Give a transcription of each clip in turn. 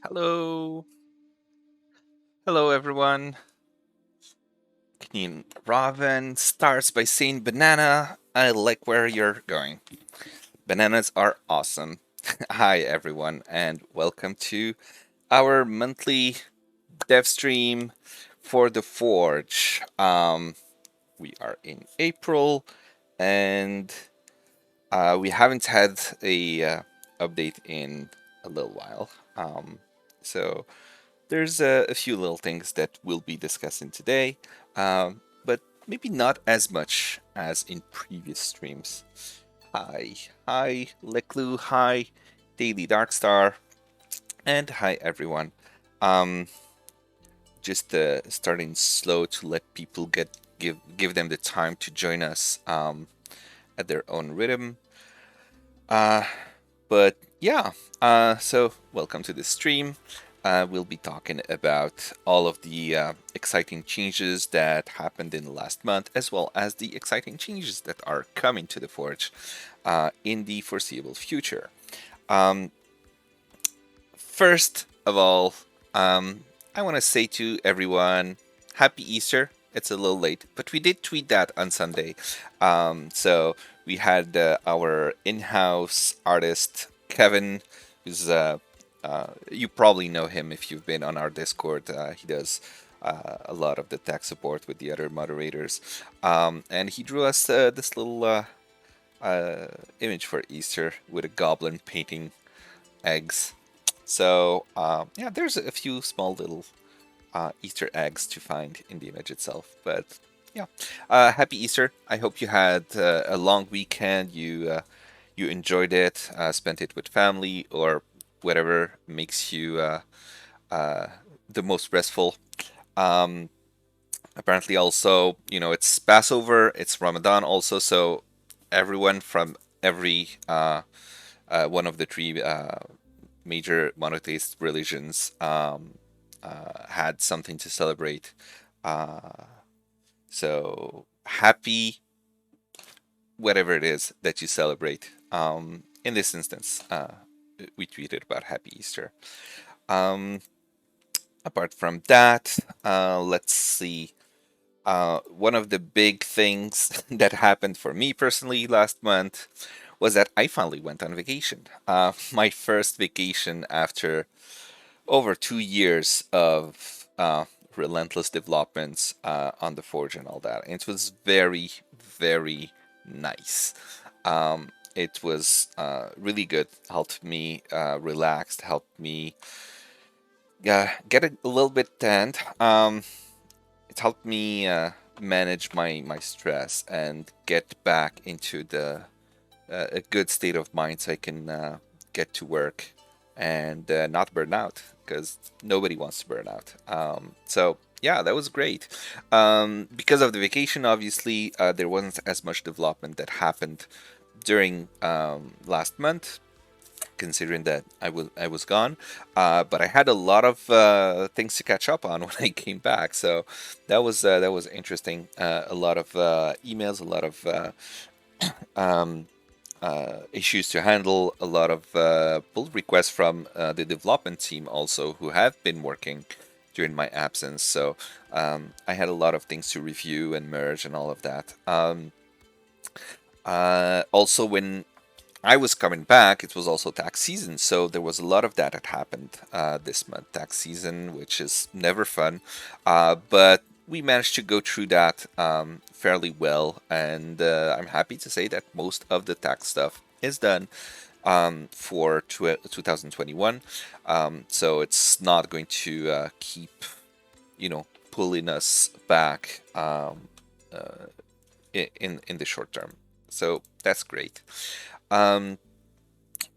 Hello. Hello, everyone. Raven starts by saying, Banana, I like where you're going. Bananas are awesome. Hi, everyone, and welcome to our monthly dev stream for the Forge. We are in April, and we haven't had a update in a little while. So there's a few little things that we'll be discussing today, but maybe not as much as in previous streams. Hi, Leklu, hi, Daily Darkstar, and hi, everyone. Um, just starting slow to let people give them the time to join us at their own rhythm. Uh, but yeah, so welcome to the stream. We'll be talking about all of the exciting changes that happened in the last month, as well as the exciting changes that are coming to the Forge in the foreseeable future. Um, First of all, I want to say to everyone, Happy Easter. It's a little late, but we did tweet that on Sunday. So we had our in-house artist Kevin, who's you probably know him if you've been on our Discord. He does a lot of the tech support with the other moderators, and he drew us this little image for Easter with a goblin painting eggs. So yeah, there's a few small little Easter eggs to find in the image itself. But yeah, happy Easter! I hope you had a long weekend. You enjoyed it, spent it with family, or whatever makes you uh, the most restful. Um, Apparently, also, it's Passover, it's Ramadan, also. So everyone from every one of the three major monotheist religions had something to celebrate. Uh, so happy, whatever it is that you celebrate. In this instance, we tweeted about Happy Easter. Um, Apart from that, let's see. One of the big things that happened for me personally last month was that I finally went on vacation. My first vacation after over 2 years of relentless developments on the Forge and all that. And it was very, very nice. It was really good. Helped me relax. Helped me get a little bit tanned. It helped me manage my stress and get back into the a good state of mind so I can get to work and not burn out because nobody wants to burn out. So yeah, that was great. Because of the vacation, obviously, there wasn't as much development that happened during last month. Considering that I was gone, but I had a lot of things to catch up on when I came back, so that was interesting. A lot of emails, a lot of um, issues to handle, a lot of pull requests from the development team also who have been working during my absence. So I had a lot of things to review and merge and all of that. Also, when I was coming back, it was also tax season, so there was a lot of that that happened this month. Tax season, which is never fun, but we managed to go through that fairly well, and I'm happy to say that most of the tax stuff is done for 2021. So it's not going to keep, pulling us back in the short term. So that's great. Um,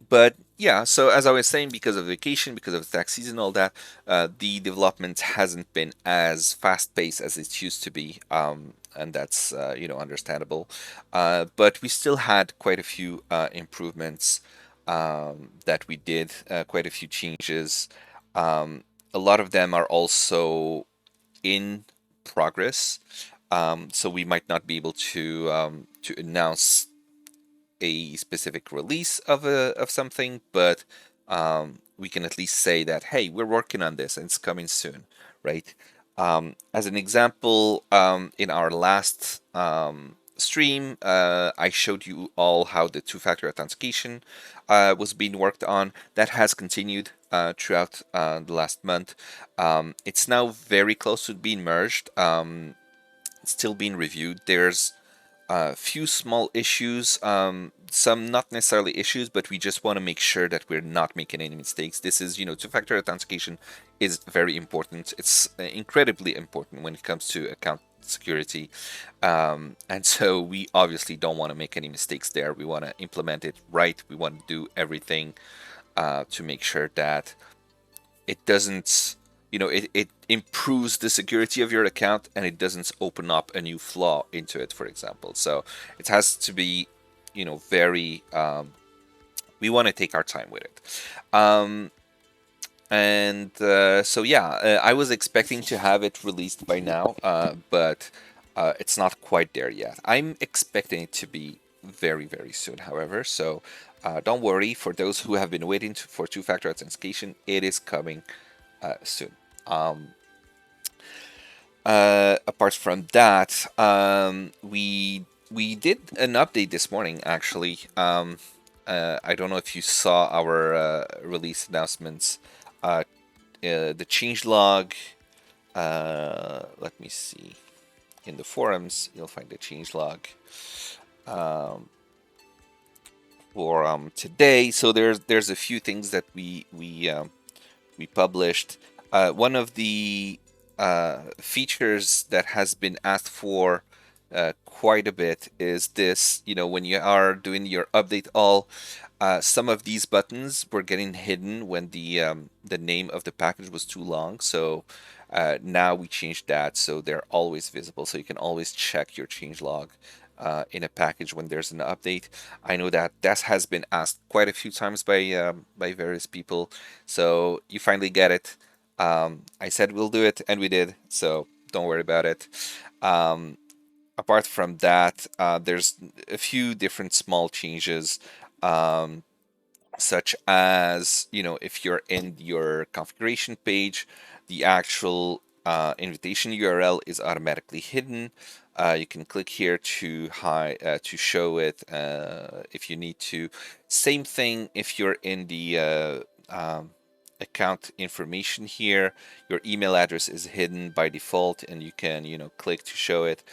but yeah, so as I was saying, because of vacation, because of the tax season, all that, the development hasn't been as fast paced as it used to be, and that's understandable. But we still had quite a few improvements that we did, quite a few changes. A lot of them are also in progress, so we might not be able to announce a specific release of something, but we can at least say that, hey, we're working on this and it's coming soon, right? As an example, in our last stream, I showed you all how the two-factor authentication was being worked on. That has continued throughout the last month. It's now very close to being merged. It's still being reviewed. There's a few small issues, some not necessarily issues, but we just want to make sure that we're not making any mistakes. This is, two-factor authentication is very important. It's incredibly important when it comes to account security. And so we obviously don't want to make any mistakes there. We want to implement it right. We want to do everything to make sure that it doesn't it improves the security of your account and it doesn't open up a new flaw into it, for example. So it has to be very we want to take our time with it. And so yeah, I was expecting to have it released by now, but it's not quite there yet. I'm expecting it to be very, very soon, however. So don't worry, for those who have been waiting for two-factor authentication, it is coming soon. Apart from that, we did an update this morning, actually. I don't know if you saw our release announcements. The changelog. Let me see. In the forums, you'll find the changelog for today. So there's a few things that we published. One of the features that has been asked for quite a bit is this. When you are doing your update all, some of these buttons were getting hidden when the name of the package was too long. So now we changed that so they're always visible. So you can always check your changelog in a package when there's an update. I know that has been asked quite a few times by various people. So you finally get it. I said we'll do it, and we did. So don't worry about it. Apart from that, there's a few different small changes. Such as, if you're in your configuration page, the actual invitation URL is automatically hidden. You can click here to to show it if you need to. Same thing if you're in the account information here. Your email address is hidden by default, and you can click to show it.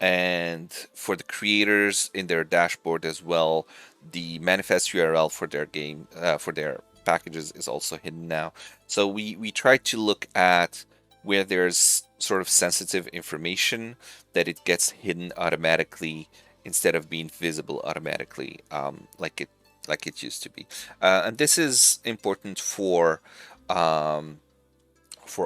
And for the creators in their dashboard as well, the manifest URL for their game for their packages is also hidden now. So we try to look at where there's sort of sensitive information, that it gets hidden automatically instead of being visible automatically, like it used to be. And this is important for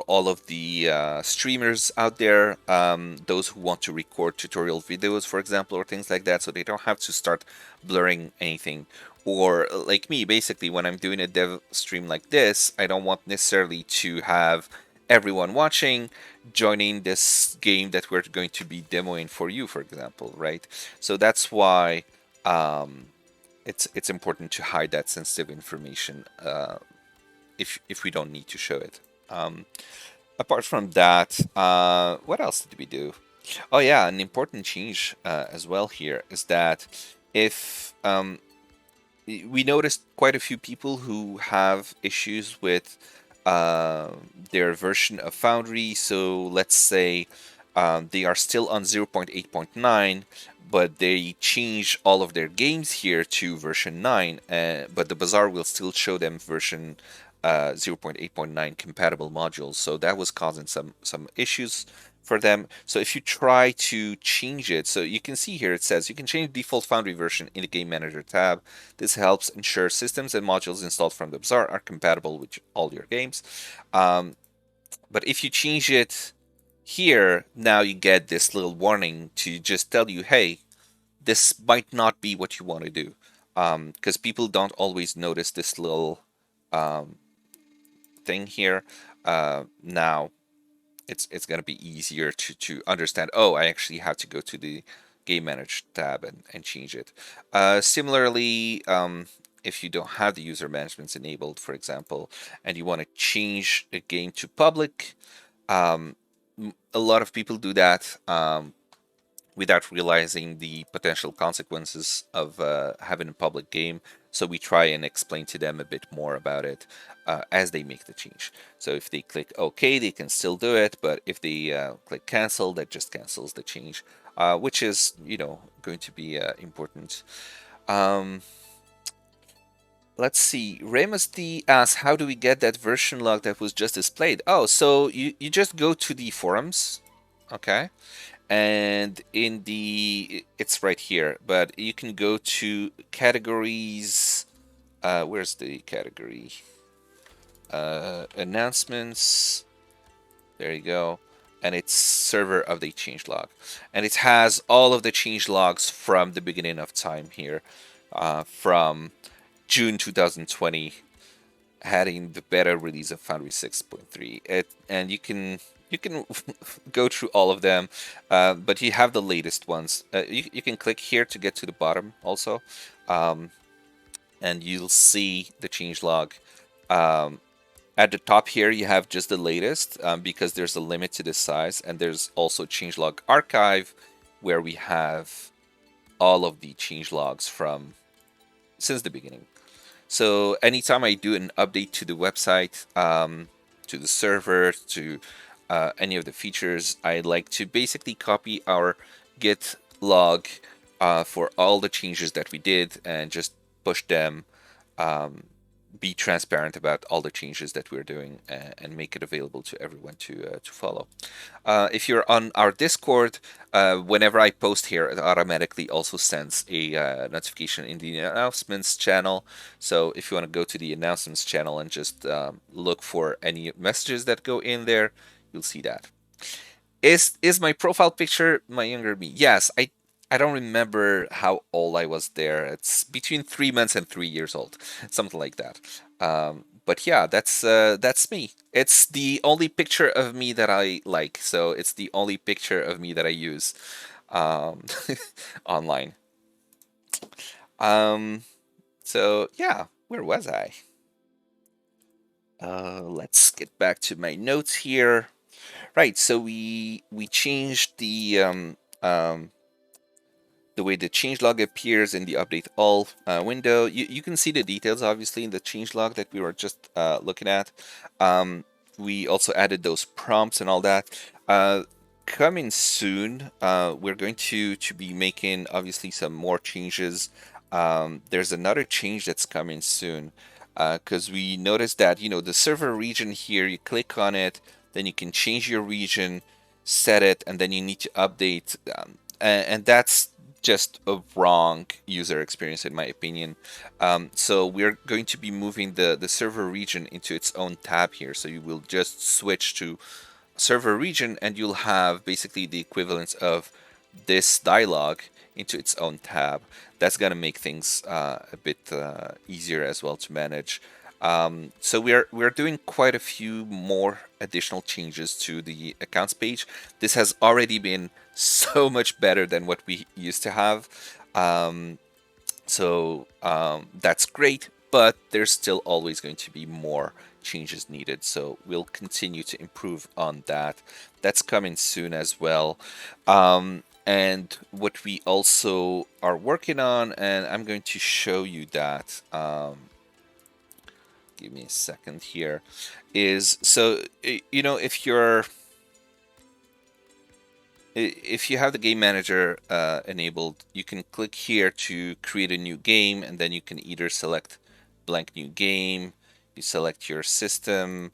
all of the streamers out there, those who want to record tutorial videos, for example, or things like that, so they don't have to start blurring anything. Or like me, basically, when I'm doing a dev stream like this, I don't want necessarily to have everyone watching joining this game that we're going to be demoing for you, for example, right? So that's why it's important to hide that sensitive information if we don't need to show it. Apart from that, what else did we do? Oh yeah, an important change as well here is that if we noticed quite a few people who have issues with their version of Foundry. So let's say they are still on 0.8.9, but they change all of their games here to version 9, but the bazaar will still show them version 0.8.9 compatible modules. So that was causing some issues for them. So if you try to change it, so you can see here it says you can change default Foundry version in the Game Manager tab. This helps ensure systems and modules installed from the bazaar are compatible with all your games. But if you change it here, now you get this little warning to just tell you, hey, this might not be what you want to do, because people don't always notice this little thing here. Now it's going to be easier to understand, oh, I actually have to go to the Game Manager tab and change it. Similarly, if you don't have the user managements enabled, for example, and you want to change a game to public, um, a lot of people do that without realizing the potential consequences of having a public game. So we try and explain to them a bit more about it as they make the change. So if they click OK, they can still do it, but if they click cancel, that just cancels the change, which is going to be important. Um, let's see. Remus D asks, how do we get that version log that was just displayed? Oh, so you just go to the forums, okay? And in it's right here, but you can go to categories. Where's the category? Announcements. There you go. And it's server update changelog. And it has all of the change logs from the beginning of time here, from June 2020, having the beta release of Foundry 6.3. And you can go through all of them, but you have the latest ones. You can click here to get to the bottom also, um, and you'll see the changelog. Um, at the top here, you have just the latest because there's a limit to the size, and there's also changelog archive where we have all of the changelogs from since the beginning. So anytime I do an update to the website, to the server, to any of the features, I like to basically copy our Git log for all the changes that we did and just push them. Um, be transparent about all the changes that we're doing and make it available to everyone to follow. If you're on our Discord, whenever I post here, it automatically also sends a notification in the announcements channel. So if you want to go to the announcements channel and just look for any messages that go in there, you'll see that. Is my profile picture my younger me? Yes, I don't remember how old I was there. It's between 3 months and 3 years old, something like that. But yeah, that's me. It's the only picture of me that I like, so it's the only picture of me that I use um, online. Um, so yeah, where was I? Let's get back to my notes here. Right, so we changed the way the changelog appears in the update all window. You can see the details obviously in the changelog that we were just looking at. We also added those prompts and all that. Coming soon, we're going to be making obviously some more changes. There's another change that's coming soon because we noticed that the server region here, you click on it, then you can change your region, set it, and then you need to update. And that's just a wrong user experience in my opinion. So we're going to be moving the server region into its own tab here. So you will just switch to server region and you'll have basically the equivalence of this dialog into its own tab. That's going to make things a bit easier as well to manage. So we're doing quite a few more additional changes to the accounts page. This has already been so much better than what we used to have. Um, that's great, but there's still always going to be more changes needed. So we'll continue to improve on that. That's coming soon as well. And what we also are working on, and I'm going to show you that. Give me a second here. Is so if you have the game manager enabled, you can click here to create a new game, and then you can either select blank new game, you select your system,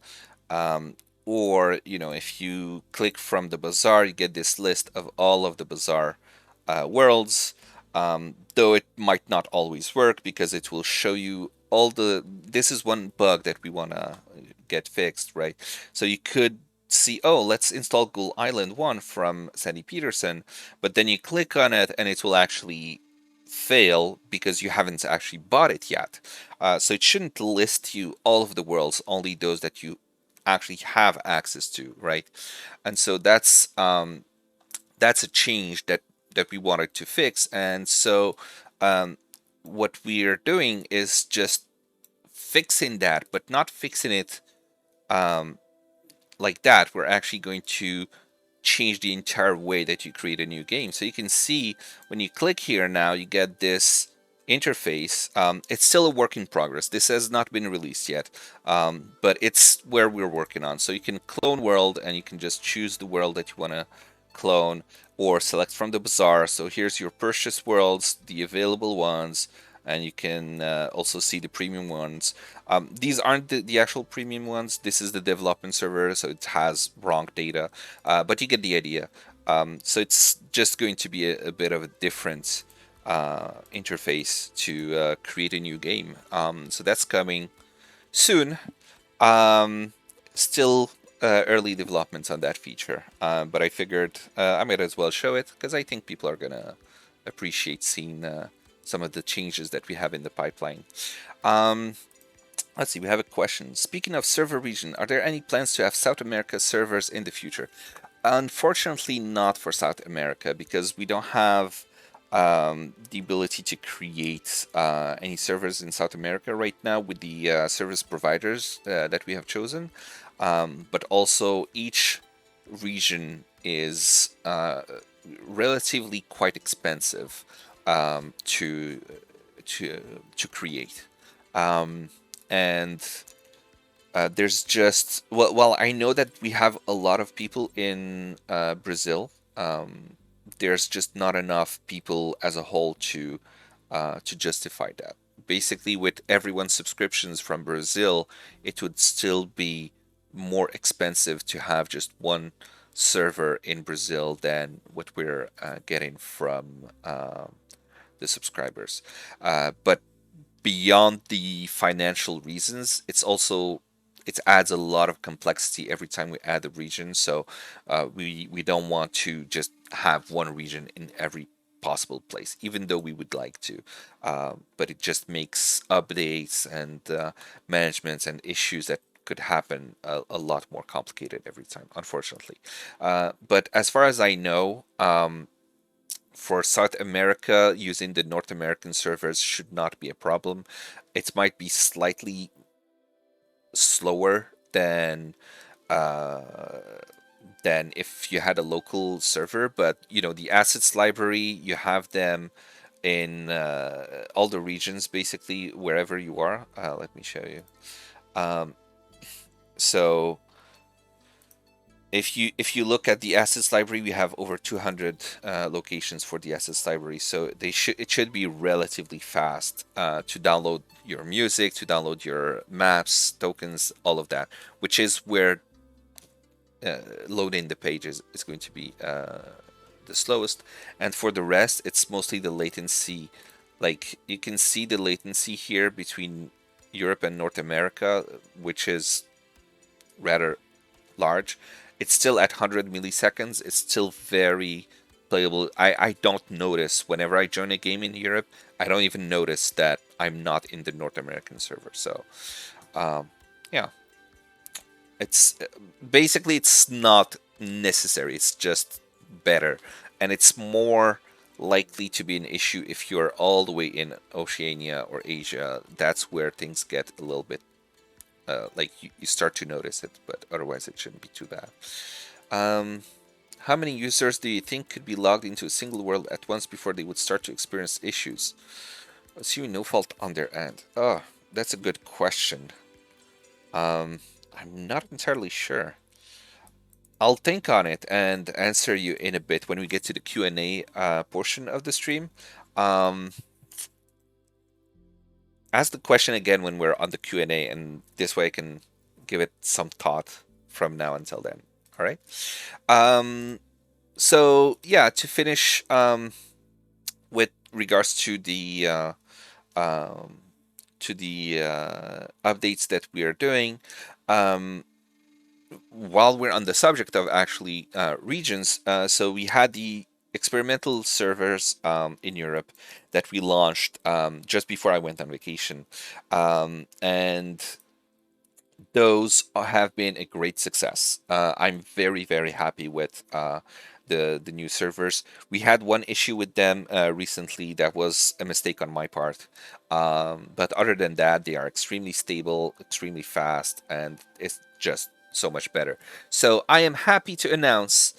or if you click from the bazaar, you get this list of all of the bazaar worlds. Though it might not always work because it will show you all the. This is one bug that we want to get fixed, right? So you could see, oh, let's install Ghoul Island 1 from Sandy Peterson, but then you click on it and it will actually fail because you haven't actually bought it yet. So it shouldn't list you all of the worlds, only those that you actually have access to, right? And so that's a change that we wanted to fix. And so um, what we're doing is just fixing that, but not fixing it um, like that. We're actually going to change the entire way that you create a new game. So you can see when you click here now, you get this interface. It's still a work in progress. This has not been released yet, but it's where we're working on. So you can clone world and you can just choose the world that you want to clone or select from the bazaar. So here's your purchase worlds, the available ones, and you can also see the premium ones. These aren't the actual premium ones. This is the development server, so it has wrong data, but you get the idea. So it's just going to be a bit of a different interface to create a new game. So that's coming soon. Um, Still early developments on that feature, but I figured I might as well show it because I think people are gonna appreciate seeing some of the changes that we have in the pipeline. Um, let's see, we have a question. Speaking of server region, are there any plans to have South America servers in the future? Unfortunately, not for South America because we don't have the ability to create any servers in South America right now with the service providers that we have chosen. But also, each region is relatively quite expensive to to create, and there's just well, I know that we have a lot of people in Brazil. There's just not enough people as a whole to justify that. Basically, with everyone's subscriptions from Brazil, it would still be more expensive to have just one server in Brazil than what we're getting from the subscribers. But beyond the financial reasons, it adds a lot of complexity every time we add a region. So we don't want to just have one region in every possible place, even though we would like to. But it just makes updates and managements and issues that could happen a lot more complicated every time, unfortunately. But as far as I know, for South America, using the North American servers should not be a problem. It might be slightly slower uh, than if you had a local server, but you know the assets library, you have them in all the regions basically wherever you are. Let me show you. Um, so if you look at the assets library, we have over 200 locations for the assets library, so it should be relatively fast to download your music, to download your maps, tokens, all of that, which is where loading the pages is going to be the slowest. And for the rest, it's mostly the latency. Like you can see the latency here between Europe and North America, which is rather large. It's still at 100 milliseconds. It's still very playable. I don't notice whenever I join a game in Europe, I don't even notice that I'm not in the North American server. So, yeah, it's basically it's not necessary. It's just better, and it's more likely to be an issue if you're all the way in Oceania or Asia. That's where things get a little bit like you start to notice it, but otherwise it shouldn't be too bad. Um, how many users do you think could be logged into a single world at once before they would start to experience issues? Assuming no fault on their end. Oh, that's a good question. I'm not entirely sure. I'll think on it and answer you in a bit when we get to the Q&A portion of the stream. Um, Ask the question again when we're on the Q&A, and this way I can give it some thought from now until then. All right. Um, so yeah, to finish with regards um, to the updates that we are doing, um, while we're on the subject of actually regions, so we had the experimental servers in Europe that we launched just before I went on vacation, and those have been a great success. I'm very, very happy with the new servers. We had one issue with them recently that was a mistake on my part. But other than that, they are extremely stable, extremely fast, and it's just so much better. So I am happy to announce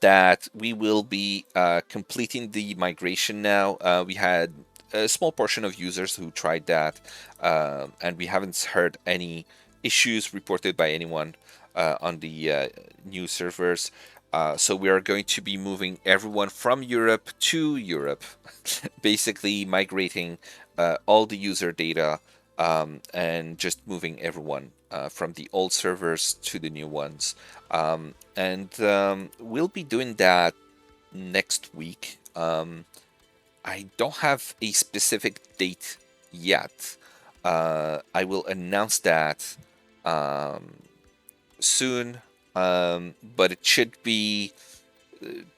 that we will be completing the migration now. We had a small portion of users who tried that, and we haven't heard any issues reported by anyone on the new servers. So we are going to be moving everyone from Europe to Europe, basically migrating all the user data and just moving everyone from the old servers to the new ones. And we'll be doing that next week. I don't have a specific date yet. I will announce that um, soon, but it should be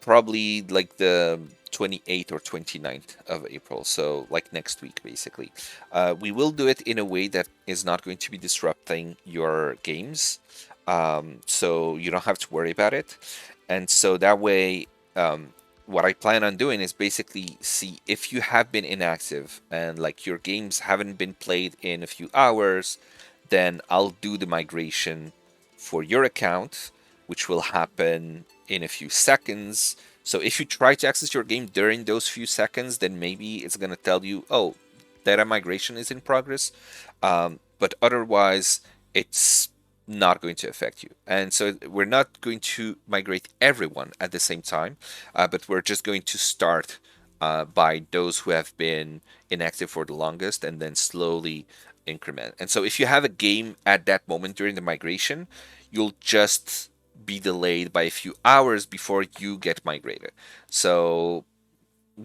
probably like the 28th or 29th of April, so like next week, basically. We will do it in a way that is not going to be disrupting your games, so you don't have to worry about it. And so that way, what I plan on doing is basically see if you have been inactive and like your games haven't been played in a few hours, then I'll do the migration for your account, which will happen in a few seconds. So if you try to access your game during those few seconds, then maybe it's going to tell you, oh, data migration is in progress. But otherwise, it's not going to affect you. And so we're not going to migrate everyone at the same time, but we're just going to start by those who have been inactive for the longest and then slowly increment. And so if you have a game at that moment during the migration, you'll just be delayed by a few hours before you get migrated. So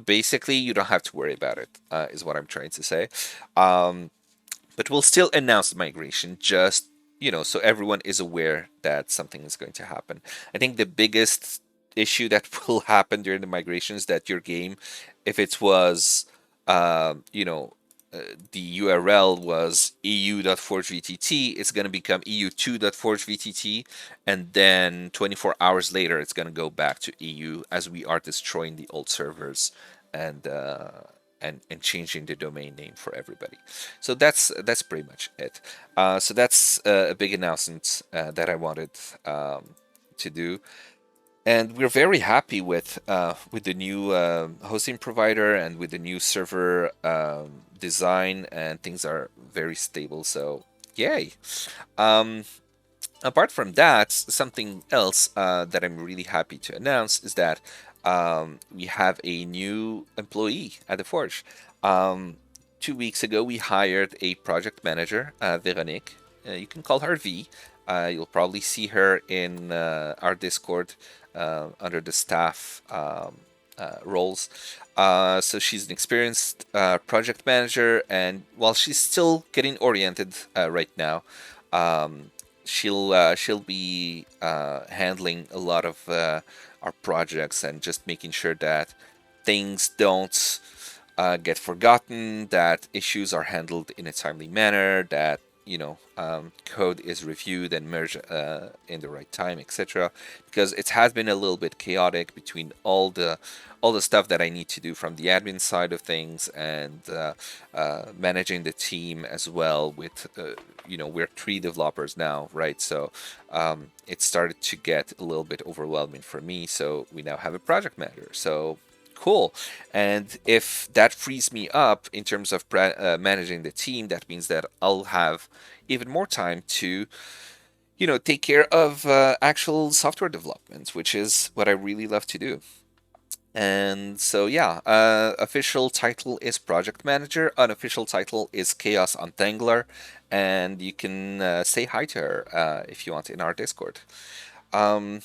basically, you don't have to worry about it, is what I'm trying to say. Um, but we'll still announce the migration, just so everyone is aware that something is going to happen. I think the biggest issue that will happen during the migration is that your game, if it was, you know, the URL was eu.forgevtt, it's going to become eu2.forgevtt, and then 24 hours later, it's going to go back to EU as we are destroying the old servers and and changing the domain name for everybody. So that's pretty much it. So that's a big announcement that I wanted to do, and we're very happy with the new hosting provider and with the new server design, and things are very stable. So yay! Um, Apart from that, something else that I'm really happy to announce is that we have a new employee at the Forge. 2 weeks ago, we hired a project manager, Veronique. You can call her V. You'll probably see her in our Discord under the staff roles. So she's an experienced project manager, and while she's still getting oriented right now, um, she'll be handling a lot of our projects and just making sure that things don't get forgotten, that issues are handled in a timely manner, that code is reviewed and merged in the right time, etc. Because it has been a little bit chaotic between all the stuff that I need to do from the admin side of things and managing the team as well. With we're 3 developers now, right? So it started to get a little bit overwhelming for me. So we now have a project manager. So cool. And if that frees me up in terms of managing the team, that means that I'll have even more time to take care of actual software development, which is what I really love to do. And so, yeah, official title is Project Manager. Unofficial title is Chaos Untangler. And you can say hi to her if you want in our Discord. Um,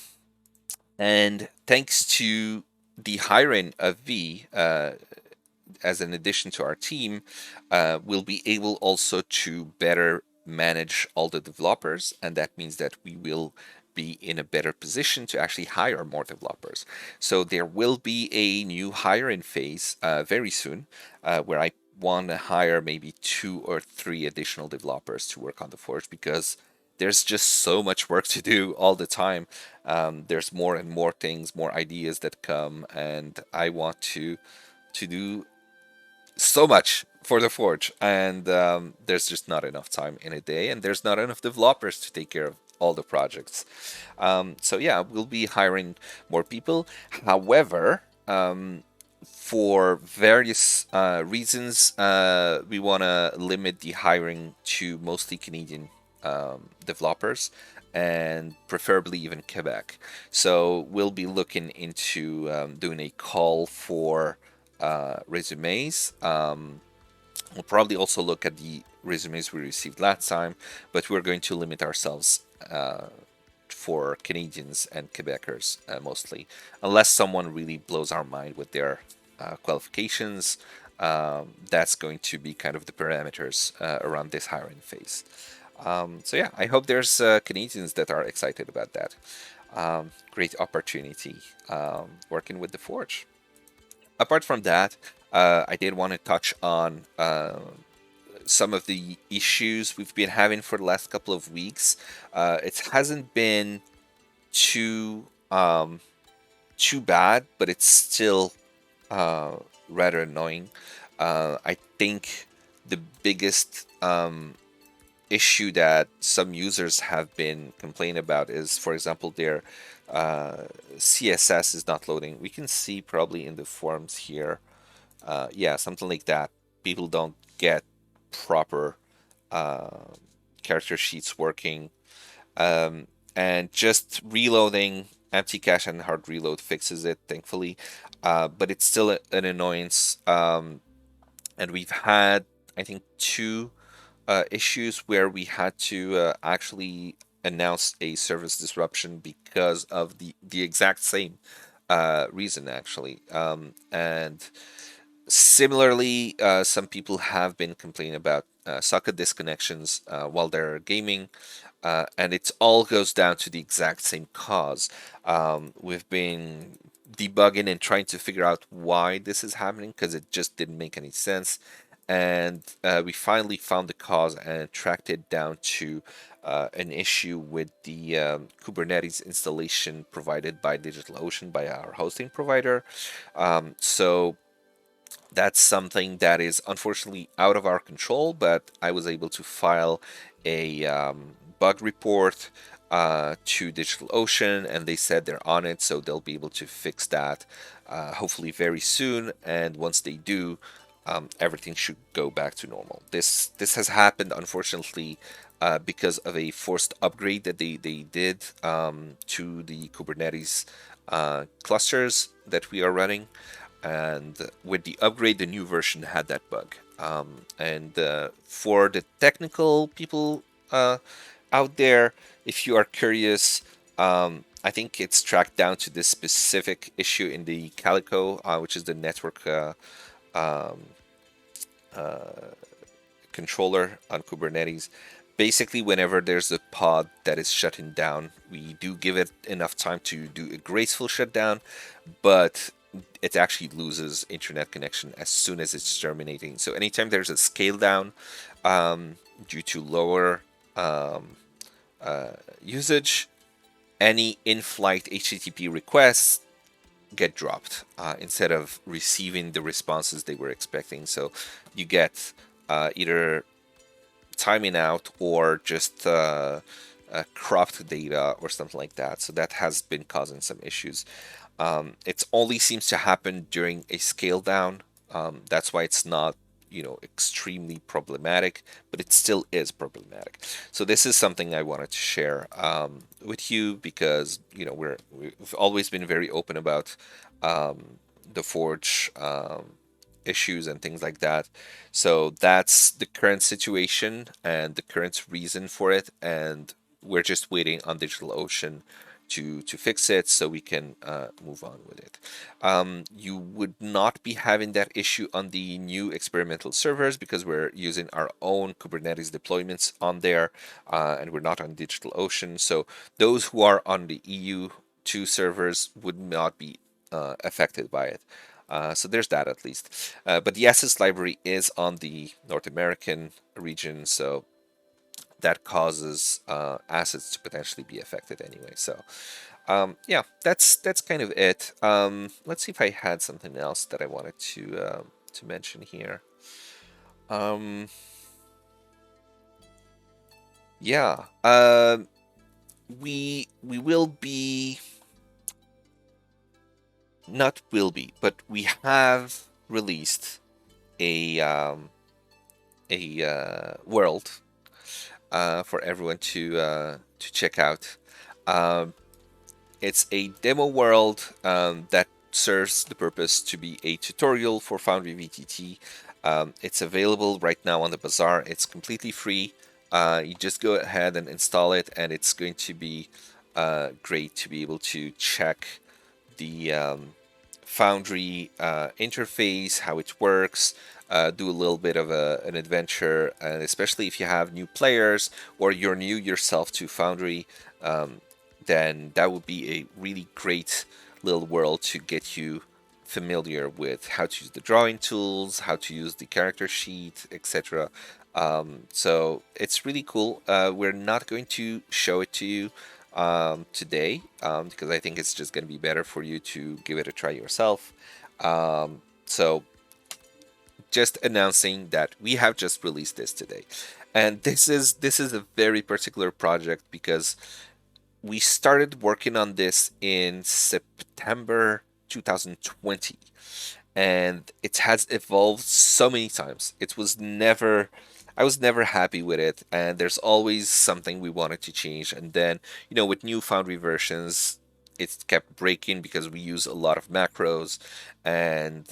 and thanks to the hiring of V as an addition to our team, we'll be able also to better manage all the developers. And that means that we will be in a better position to actually hire more developers. So there will be a new hiring phase very soon where I want to hire maybe 2 or 3 additional developers to work on the Forge, because there's just so much work to do all the time. There's more and more things, more ideas that come, and I want to do so much for the Forge, and there's just not enough time in a day, and there's not enough developers to take care of all the projects. So yeah, we'll be hiring more people. However, for various reasons, we want to limit the hiring to mostly Canadian developers and preferably even Quebec. So we'll be looking into doing a call for resumes. We'll probably also look at the resumes we received last time, but we're going to limit ourselves for Canadians and Quebecers mostly, unless someone really blows our mind with their qualifications. That's going to be kind of the parameters around this hiring phase. So yeah, I hope there's Canadians that are excited about that. Great opportunity working with the Forge. Apart from that, I did want to touch on some of the issues we've been having for the last couple of weeks. It hasn't been too too bad, but it's still uh, rather annoying. I think the biggest issue that some users have been complaining about is, for example, their CSS is not loading. We can see probably in the forums here, yeah, something like that. People don't get proper uh, character sheets working, um, and just reloading empty cache and hard reload fixes it, thankfully. But it's still an annoyance, and we've had, I think, two issues where we had to actually announce a service disruption because of the exact same reason, actually. And similarly, some people have been complaining about socket disconnections while they're gaming, and it all goes down to the exact same cause. We've been debugging and trying to figure out why this is happening because it just didn't make any sense. And we finally found the cause and tracked it down to an issue with the Kubernetes installation provided by DigitalOcean, by our hosting provider. So that's something that is unfortunately out of our control, but I was able to file a bug report to DigitalOcean, and they said they're on it, so they'll be able to fix that hopefully very soon. And once they do, everything should go back to normal. This has happened unfortunately because of a forced upgrade that they did to the Kubernetes clusters that we are running, and with the upgrade, the new version had that bug. And for the technical people out there, if you are curious, I think it's tracked down to this specific issue in the Calico, which is the network um, uh, controller on Kubernetes. Basically, whenever there's a pod that is shutting down, we do give it enough time to do a graceful shutdown, but it actually loses internet connection as soon as it's terminating. So anytime there's a scale down due to lower um, usage, any in-flight HTTP requests get dropped instead of receiving the responses they were expecting. So you get either timing out or just cropped data or something like that. So that has been causing some issues. It only seems to happen during a scale down. That's why it's not, extremely problematic, but it still is problematic. So this is something I wanted to share with you because we've always been very open about the Forge issues and things like that. So that's the current situation and the current reason for it, and we're just waiting on DigitalOcean to fix it so we can move on with it. You would not be having that issue on the new experimental servers because we're using our own Kubernetes deployments on there, and we're not on DigitalOcean. So those who are on the EU2 servers would not be affected by it. So there's that at least. But the assets library is on the North American region, so that causes assets to potentially be affected anyway. So yeah, that's kind of it. Let's see if I had something else that I wanted to mention here. Um, yeah, we will be, not will be, but we have released a world for everyone to check out. Um, it's a demo world that serves the purpose to be a tutorial for Foundry VTT. It's available right now on the bazaar. It's completely free. You just go ahead and install it, and it's going to be great to be able to check the Foundry interface, how it works, do a little bit of an adventure, and especially if you have new players or you're new yourself to Foundry, um, then that would be a really great little world to get you familiar with how to use the drawing tools, how to use the character sheet, etc. So it's really cool. We're not going to show it to you today because I think it's just going to be better for you to give it a try yourself. So just announcing that we have just released this today, and this is a very particular project because we started working on this in September 2020, and it has evolved so many times. I was never happy with it, and there's always something we wanted to change. And then, with new Foundry versions, it kept breaking because we use a lot of macros, and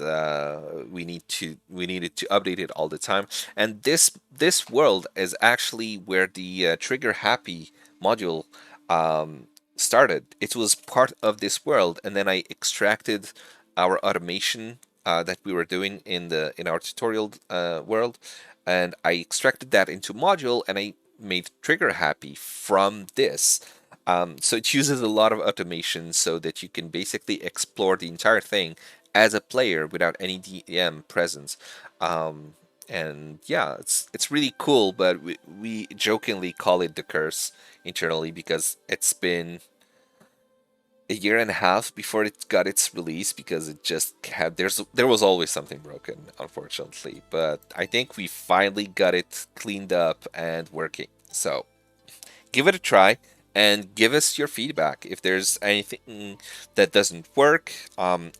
we needed to update it all the time. And this world is actually where the Trigger Happy module started. It was part of this world, and then I extracted our automation that we were doing in our tutorial world, and I extracted that into module, and I made Trigger Happy from this. So it uses a lot of automation so that you can basically explore the entire thing as a player without any DM presence. Um, and yeah, it's really cool, but we jokingly call it the curse internally because it's been a year and a half before it got its release because it just had there was always something broken, unfortunately. But I think we finally got it cleaned up and working. So give it a try and give us your feedback if there's anything that doesn't work,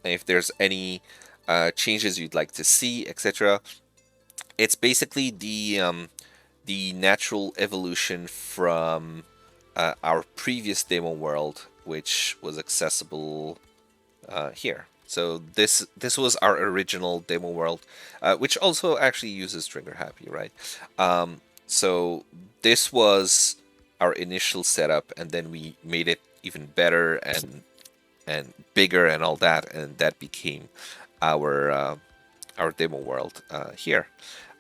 if there's any changes you'd like to see, etc. It's basically the natural evolution from our previous demo world, which was accessible here. So this was our original demo world, which also actually uses Trigger Happy, right? So this was our initial setup, and then we made it even better and bigger and all that, and that became our demo world here.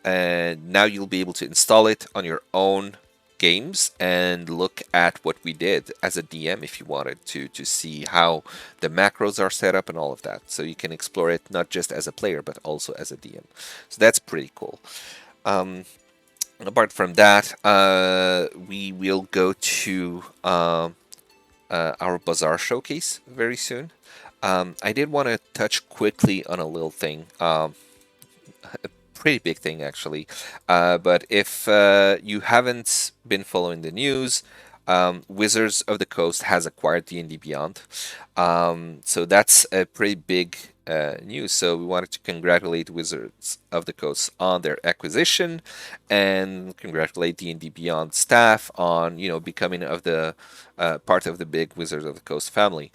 And now you'll be able to install it on your own games and look at what we did as a DM if you wanted to see how the macros are set up and all of that. So you can explore it not just as a player but also as a DM. So that's pretty cool. Apart from that, we will go to our Bazaar showcase very soon. I did want to touch quickly on a little thing. Pretty big thing actually. But if you haven't been following the news, Wizards of the Coast has acquired D&D Beyond. So that's a pretty big news. So we wanted to congratulate Wizards of the Coast on their acquisition, and congratulate D&D Beyond staff on becoming of the part of the big Wizards of the Coast family.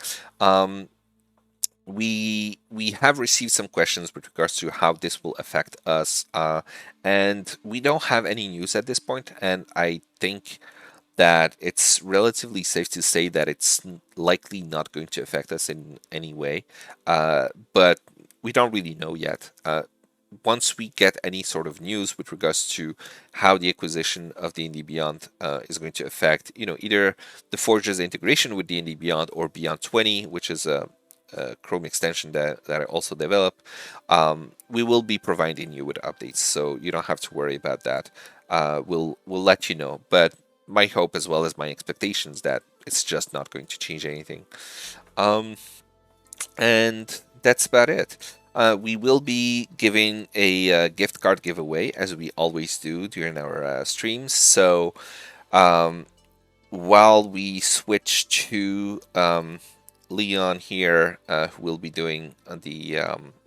We have received some questions with regards to how this will affect us, and we don't have any news at this point. And I think that it's relatively safe to say that it's likely not going to affect us in any way, but we don't really know yet. Once we get any sort of news with regards to how the acquisition of D&D Beyond is going to affect, either the Forge's integration with D&D Beyond or Beyond 20, which is a Chrome extension that I also develop, we will be providing you with updates, so you don't have to worry about that. We'll let you know. But my hope as well as my expectations that it's just not going to change anything. Um, and that's about it. We will be giving a gift card giveaway as we always do during our streams. So um, while we switch to Leon here, who will be doing the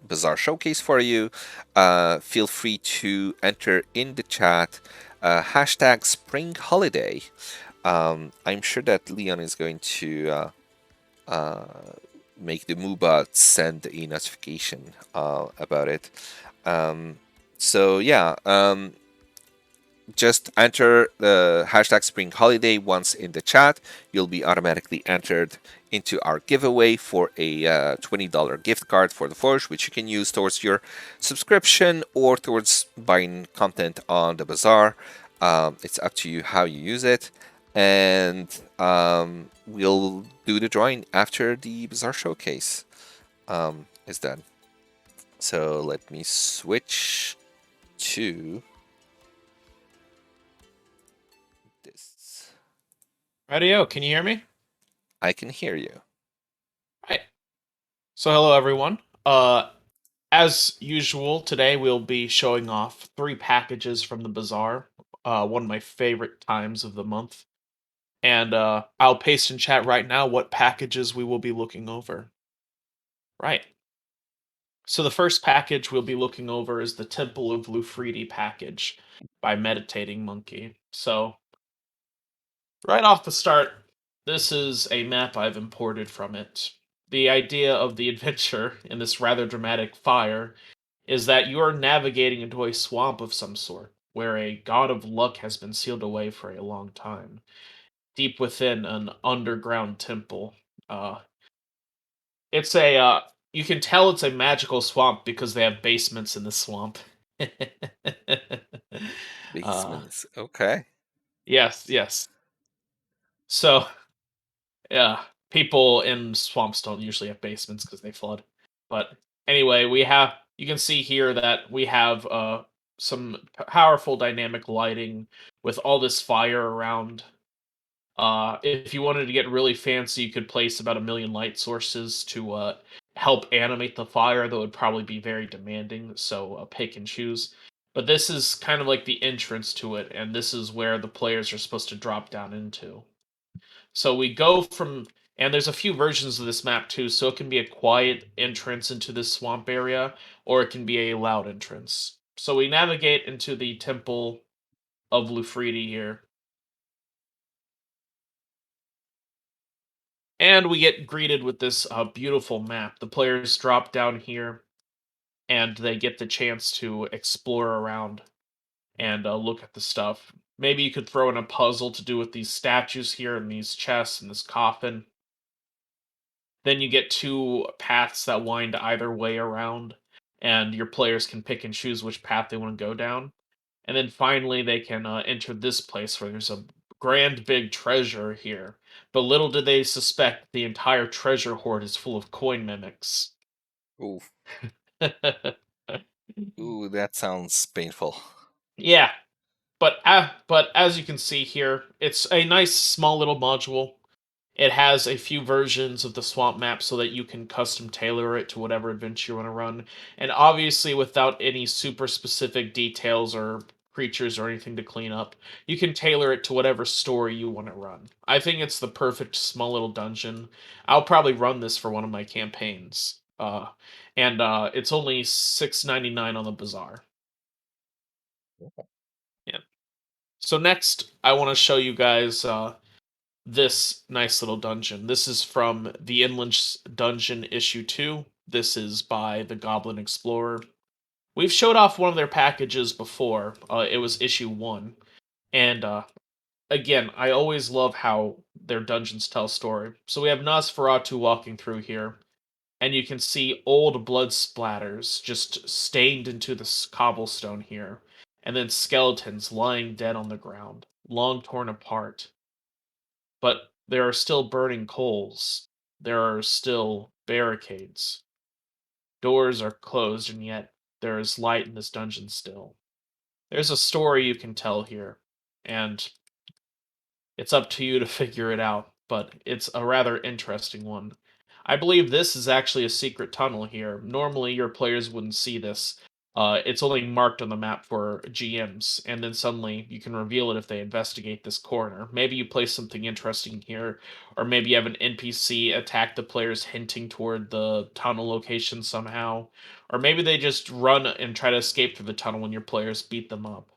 Bazaar Showcase for you, feel free to enter in the chat hashtag Spring Holiday. I'm sure that Leon is going to uh, make the Moobot send a notification about it. Um, so yeah, just enter the hashtag Spring Holiday once in the chat. You'll be automatically entered into our giveaway for a $20 gift card for the Forge, which you can use towards your subscription or towards buying content on the Bazaar. It's up to you how you use it. And we'll do the drawing after the Bazaar Showcase is done. So let me switch to this. Radio, can you hear me? I can hear you. Right. So hello everyone. As usual, today we'll be showing off 3 packages from the bazaar. One of my favorite times of the month. And I'll paste in chat right now what packages we will be looking over. Right. So the first package we'll be looking over is the Temple of Lufridi package by Meditating Monkey. So right off the start, this is a map I've imported from it. The idea of the adventure in this rather dramatic fire is that you are navigating into a swamp of some sort, where a god of luck has been sealed away for a long time, deep within an underground temple. Uh, it's a you can tell it's a magical swamp because they have basements in the swamp. uh, Basements. Okay. yes, yes. So yeah, people in swamps don't usually have basements because they flood. But anyway, you can see here that we have some powerful dynamic lighting with all this fire around. If you wanted to get really fancy, you could place about 1 million light sources to help animate the fire. That would probably be very demanding, so pick and choose. But this is kind of like the entrance to it, and this is where the players are supposed to drop down into. So we go from, and there's a few versions of this map too, so it can be a quiet entrance into this swamp area, or it can be a loud entrance. So we navigate into the Temple of Lufridi here, and we get greeted with this beautiful map. The players drop down here, and they get the chance to explore around and look at the stuff. Maybe you could throw in a puzzle to do with these statues here and these chests and this coffin. Then you get 2 paths that wind either way around, and your players can pick and choose which path they want to go down. And then finally, they can enter this place where there's a grand big treasure here. But little did they suspect the entire treasure hoard is full of coin mimics. Ooh, ooh, that sounds painful. Yeah, but as you can see here, it's a nice small little module. It has a few versions of the swamp map so that you can custom tailor it to whatever adventure you want to run. And obviously, without any super specific details or creatures or anything to clean up, you can tailor it to whatever story you want to run. I think it's the perfect small little dungeon. I'll probably run this for one of my campaigns. And it's only $6.99 on the bazaar. Yeah. So next, I want to show you guys this nice little dungeon. This is from the Inland Dungeon Issue 2. This is by the Goblin Explorer. We've showed off one of their packages before. It was Issue 1. And again, I always love how their dungeons tell story. So we have Nosferatu walking through here, and you can see old blood splatters just stained into the cobblestone here, and then skeletons lying dead on the ground, long torn apart. But there are still burning coals. There are still barricades. Doors are closed, and yet there is light in this dungeon still. There's a story you can tell here, and It's up to you to figure it out, but it's a rather interesting one. I believe this is actually a secret tunnel here. Normally, your players wouldn't see this. It's only marked on the map for GMs, and then suddenly you can reveal it if they investigate this corner. Maybe you place something interesting here, or maybe you have an NPC attack the players hinting toward the tunnel location somehow, or maybe they just run and try to escape through the tunnel when your players beat them up.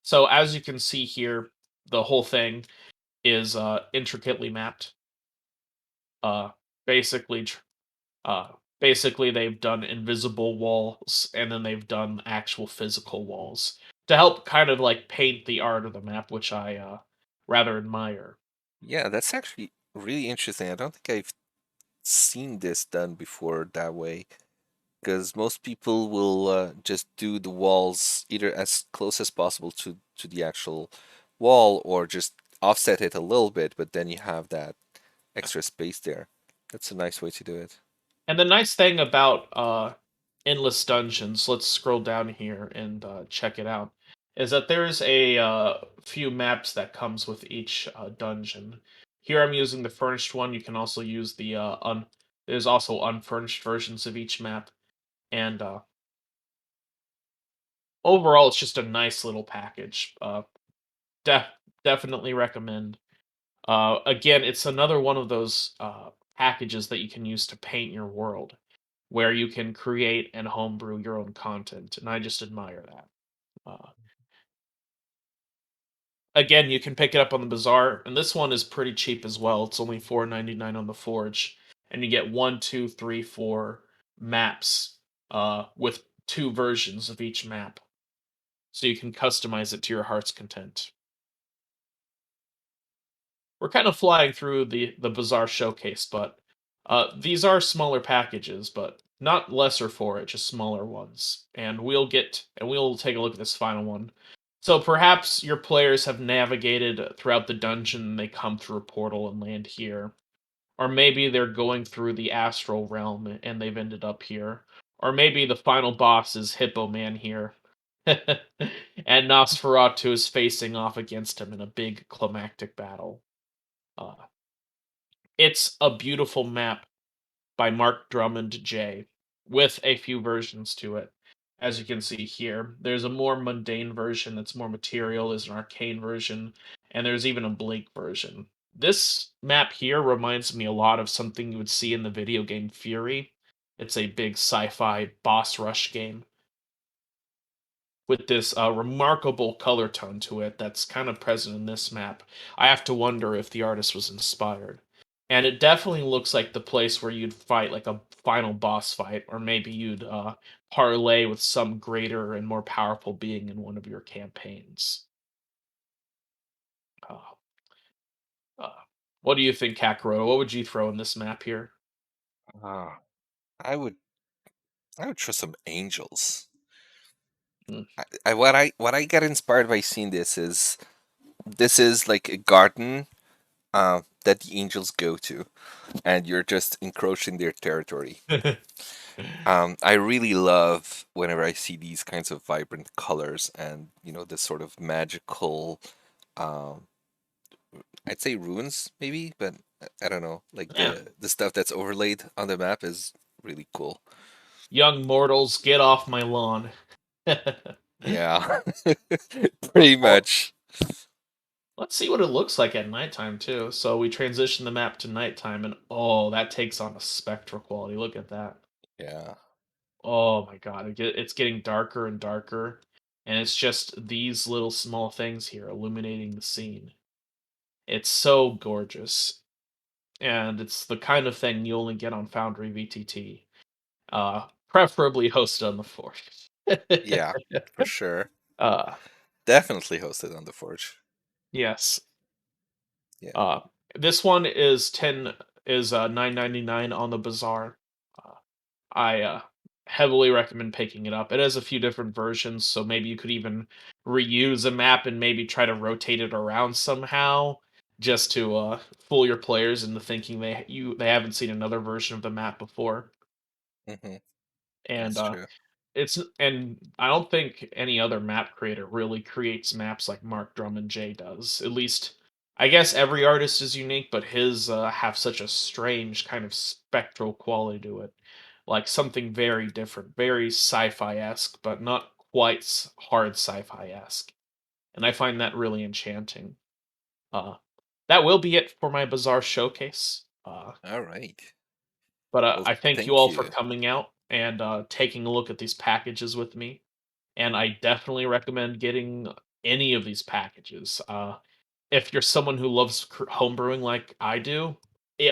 So as you can see here, the whole thing is intricately mapped. Uh, basically, uh, basically they've done invisible walls and then they've done actual physical walls to help kind of like paint the art of the map, which I rather admire. Yeah, that's actually really interesting. I don't think I've seen this done before that way, because most people will just do the walls either as close as possible to the actual wall or just offset it a little bit, but then you have that extra space there. That's a nice way to do it. And the nice thing about endless dungeons, let's scroll down here and check it out, is that there's a few maps that comes with each dungeon. Here I'm using the furnished one. You can also use the there's also unfurnished versions of each map, and overall it's just a nice little package. Def- Definitely recommend. Again, it's another one of those packages that you can use to paint your world, where you can create and homebrew your own content, and I just admire that. Uh, Again, you can pick it up on the bazaar, and this one is pretty cheap as well. It's only 4.99 on the Forge, and you get one, two, three, four maps with two versions of each map, so you can customize it to your heart's content. We're kind of flying through the bazaar showcase, but these are smaller packages, but not lesser for it, just smaller ones. And we'll take a look at this final one. So perhaps your players have navigated throughout the dungeon and they come through a portal and land here. Or maybe they're going through the astral realm and they've ended up here. Or maybe the final boss is Hippo Man here. And Nosferatu is facing off against him in a big climactic battle. Uh, it's a beautiful map by Mark Drummond J, with a few versions to it. As you can see here, there's a more mundane version that's more material, there's an arcane version, and there's even a Blake version. This map here reminds me a lot of something you would see in the video game Fury. It's a big sci-fi boss rush game with this remarkable color tone to it that's kind of present in this map. I have to wonder if the artist was inspired. And it definitely looks like the place where you'd fight like a final boss fight, or maybe you'd parlay with some greater and more powerful being in one of your campaigns. Uh, uh, what do you think, Kakarot? What would you throw in this map here? Ah, I would I would trust some angels. Mm. What I got inspired by seeing this is like a garden that the angels go to, and you're just encroaching their territory. I really love whenever I see these kinds of vibrant colors and this sort of magical, um, I'd say ruins maybe, but I don't know. Like Yeah. the stuff that's overlaid on the map is really cool. Young mortals, get off my lawn. Yeah, pretty Well, much. let's see what it looks like at nighttime too. So we transition the map to nighttime, and oh, that takes on a spectral quality. Look at that. Yeah, Oh my god, it's getting darker and darker, and it's just these little small things here illuminating the scene. It's so gorgeous, and it's the kind of thing you only get on Foundry VTT, preferably hosted on the Forge. yeah, for sure. uh, Definitely hosted on the Forge. yes. Yeah. Uh, this one is 9.99 on the bazaar. Uh, I heavily recommend picking it up. It has a few different versions, so maybe you could even reuse a map and maybe try to rotate it around somehow, just to fool your players into thinking they haven't seen another version of the map before. hmm And That's true. It's and I don't think any other map creator really creates maps like Mark Drummond J does. At least I guess every artist is unique, but his have such a strange kind of spectral quality to it. Like something very different, very sci-fi-esque, but not quite hard sci-fi-esque. And I find that really enchanting. Uh that will be it for my bizarre showcase. All right. But Well, I thank you thank all for you. coming out and taking a look at these packages with me. And I definitely recommend getting any of these packages. If you're someone who loves homebrewing like I do,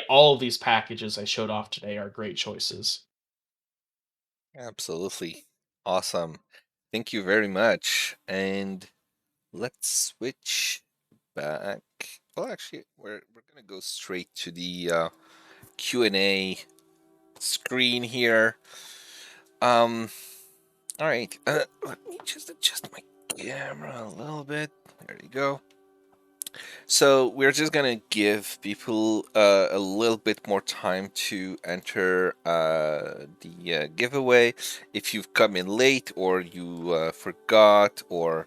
all of these packages I showed off today are great choices. Absolutely. Awesome. Thank you very much. And let's switch back. Well, actually, we're gonna go straight to the Q&A screen here. Um, all right. Let me just adjust my camera a little bit. There you go. So we're just gonna give people a little bit more time to enter the giveaway. If you've come in late or you forgot or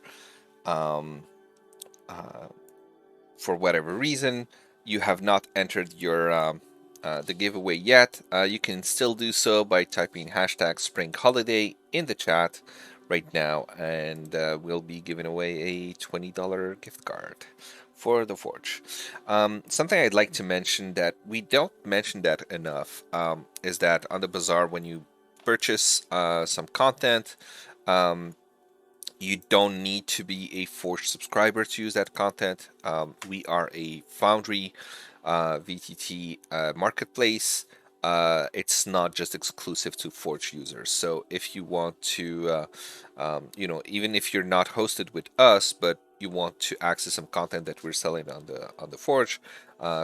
um, uh, for whatever reason you have not entered your the giveaway yet, you can still do so by typing hashtag Spring Holiday in the chat right now, and we'll be giving away a $20 gift card for the Forge. Something I'd like to mention that we don't mention that enough is that on the bazaar, when you purchase some content, um, you don't need to be a Forge subscriber to use that content. We are a Foundry VTT marketplace. It's not just exclusive to Forge users. So if you want to, even if you're not hosted with us, but you want to access some content that we're selling on the Forge,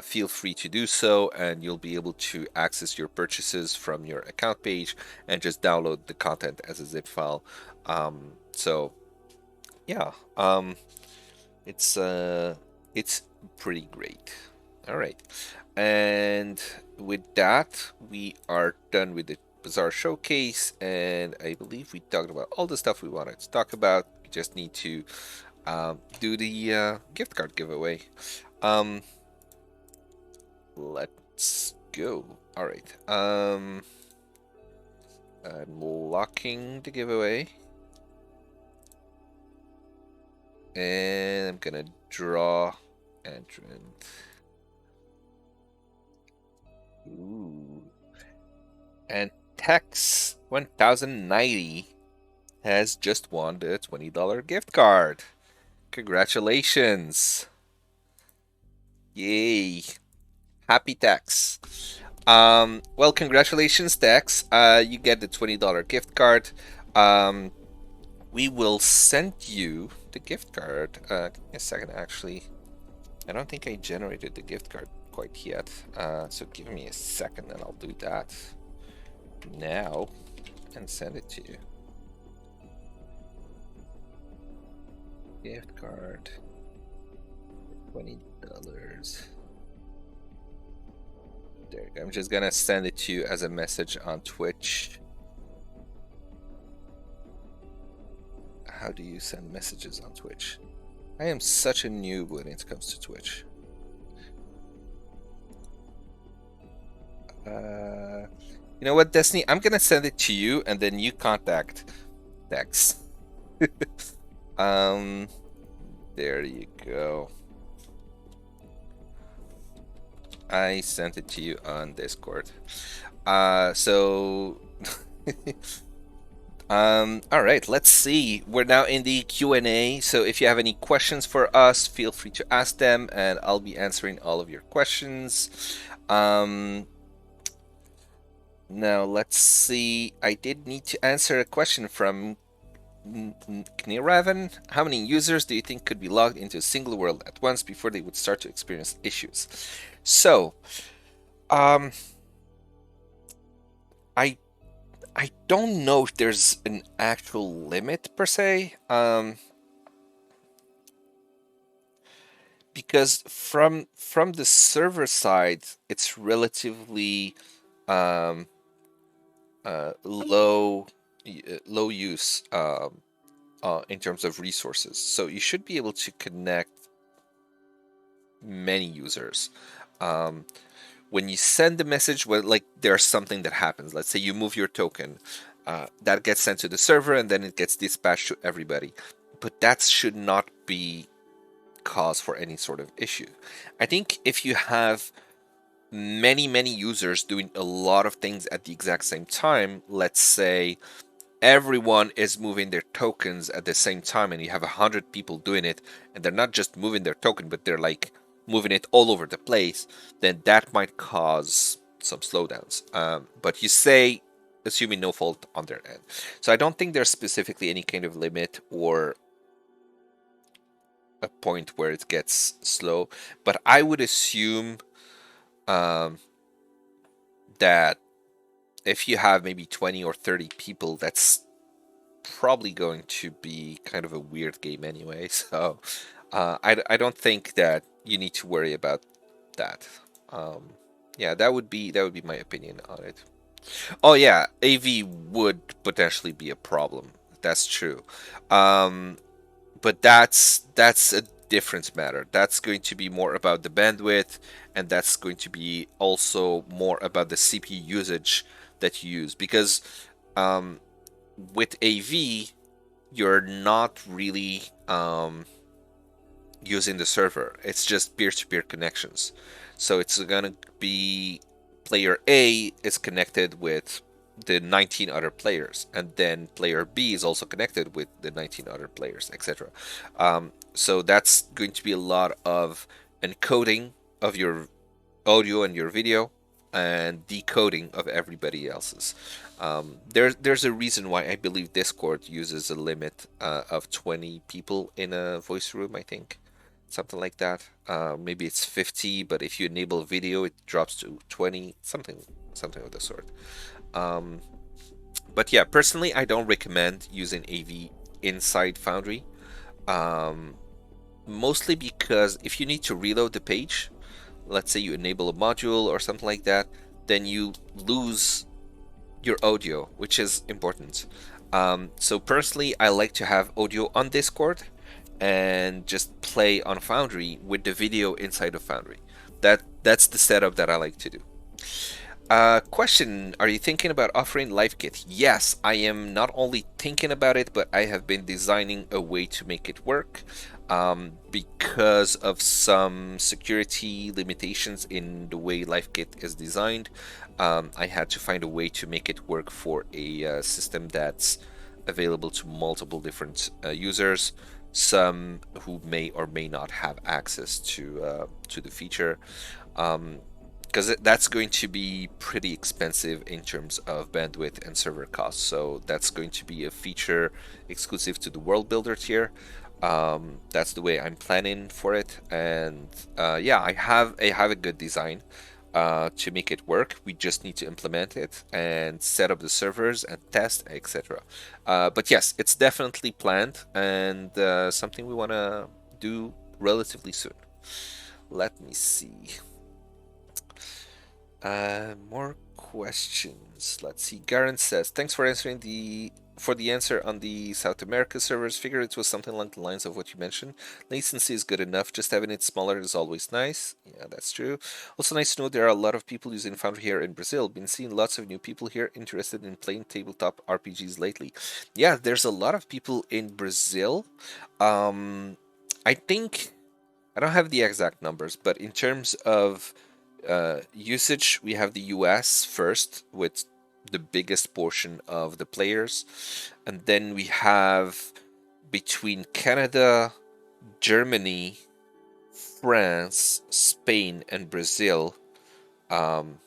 feel free to do so, and you'll be able to access your purchases from your account page and just download the content as a zip file. So yeah, it's pretty great. All right, and with that, we are done with the Bazaar showcase, and I believe we talked about all the stuff we wanted to talk about. We just need to do the gift card giveaway. Um, let's go. All right. I'm locking the giveaway. And I'm gonna draw entrant. Ooh. And Tex 1090 has just won the $20 gift card. Congratulations. Yay. Happy Tex. Well, congratulations, Tex. You get the $20 gift card. Um, we will send you the gift card. Give me a second, actually. I don't think I generated the gift card quite yet. So give me a second and I'll do that now and send it to you. Gift card, $20. There you go. I'm just gonna send it to you as a message on Twitch. How do you send messages on Twitch? I am such a noob when it comes to Twitch. You know what, Destiny? I'm gonna send it to you, and then you contact Dex. um, there you go. I sent it to you on Discord. So all right, let's see. We're now in the Q&A, so if you have any questions for us, feel free to ask them, and I'll be answering all of your questions. Now, let's see. I did need to answer a question from Kniraven. How many users do you think could be logged into a single world at once before they would start to experience issues? So, um, I I don't know if there's an actual limit per se, because from the server side, it's relatively low low use in terms of resources. So you should be able to connect many users. Um, when you send a message, well, like there's something that happens. Let's say you move your token, that gets sent to the server, and then it gets dispatched to everybody. But that should not be cause for any sort of issue. I think if you have many users doing a lot of things at the exact same time, let's say everyone is moving their tokens at the same time and you have 100 people doing it, and they're not just moving their token but they're like moving it all over the place, then that might cause some slowdowns. But you say assuming no fault on their end, so I don't think there's specifically any kind of limit or a point where it gets slow, but I would assume um, that if you have maybe 20 or 30 people, that's probably going to be kind of a weird game anyway. So I don't think that you need to worry about that. Um, yeah, that would be my opinion on it. Oh yeah, AV would potentially be a problem. That's true. Um, but that's a different matter. That's going to be more about the bandwidth, and that's going to be also more about the CPU usage that you use. Because um, with AV, you're not really using the server. It's just peer-to-peer connections. So it's gonna be player A is connected with the 19 other players, and then player B is also connected with the 19 other players, etc. So that's going to be a lot of encoding of your audio and your video and decoding of everybody else's. There's a reason why I believe Discord uses a limit of 20 people in a voice room, I think. Something like that. Maybe it's 50, but if you enable video, it drops to 20, something of the sort. Um, but yeah, personally, I don't recommend using AV inside Foundry. Um, Mostly because if you need to reload the page, let's say you enable a module or something like that, then you lose your audio, which is important. So personally, I like to have audio on Discord and just play on Foundry with the video inside of Foundry. That's the setup that I like to do. Question: are you thinking about offering live kit? Yes, I am not only thinking about it, but I have been designing a way to make it work. Because of some security limitations in the way LiveKit is designed, I had to find a way to make it work for a system that's available to multiple different users, some who may or may not have access to the feature. Because that's going to be pretty expensive in terms of bandwidth and server costs. So that's going to be a feature exclusive to the World Builder tier. That's the way I'm planning for it, and yeah, I have a good design to make it work. We just need to implement it and set up the servers and test, etc. But yes, it's definitely planned and something we want to do relatively soon. Let me see. More questions. Let's see. Garen says, "Thanks for answering the answer on the South America servers. Figured it was something along the lines of what you mentioned. Latency is good enough. Just having it smaller is always nice. Yeah, that's true. Also nice to know there are a lot of people using Foundry here in Brazil. Been seeing lots of new people here interested in playing tabletop RPGs lately. Yeah, there's a lot of people in Brazil. I think I don't have the exact numbers, but in terms of usage, we have the US first with the biggest portion of the players, and then we have between Canada, Germany, France, Spain, and Brazil um,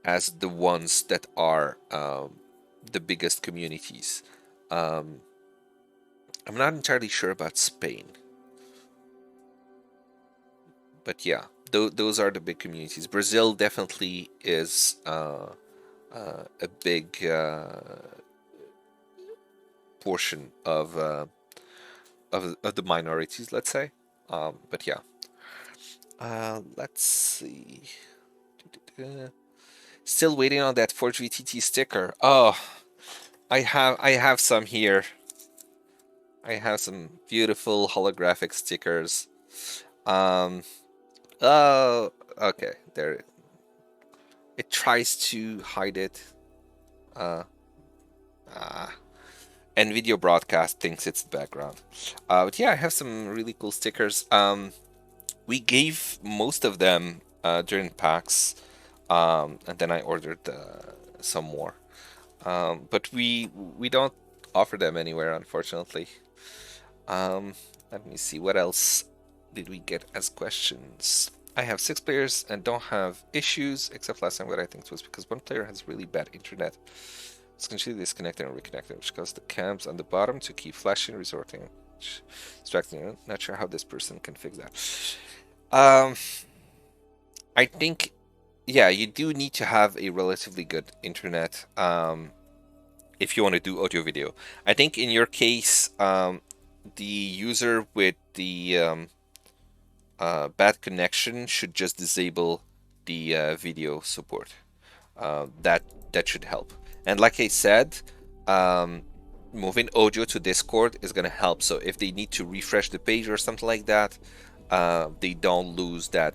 as the ones that are the biggest communities. Um, I'm not entirely sure about Spain, but yeah, those are the big communities. Brazil definitely is a big portion of the minorities, let's say. But yeah, let's see. Still waiting on that Forge VTT sticker. Oh, I have some here. I have some beautiful holographic stickers. Um. Oh. Okay. There. It tries to hide it. Uh. Ah. And video broadcast thinks it's the background. But yeah, I have some really cool stickers. We gave most of them during PAX, and then I ordered some more. But we don't offer them anywhere, unfortunately. Um, Let me see what else did we get as questions. I have 6 players and don't have issues, except last time what I think it was because one player has really bad internet. It's continually disconnected and reconnected, which causes the cams on the bottom to keep flashing, resorting, distracting. Not sure how this person can fix that. Um, I think, yeah, you do need to have a relatively good internet if you want to do audio video. I think in your case, the user with the bad connection should just disable the video support. That should help. And like I said, um, moving audio to Discord is gonna help. So if they need to refresh the page or something like that, they don't lose that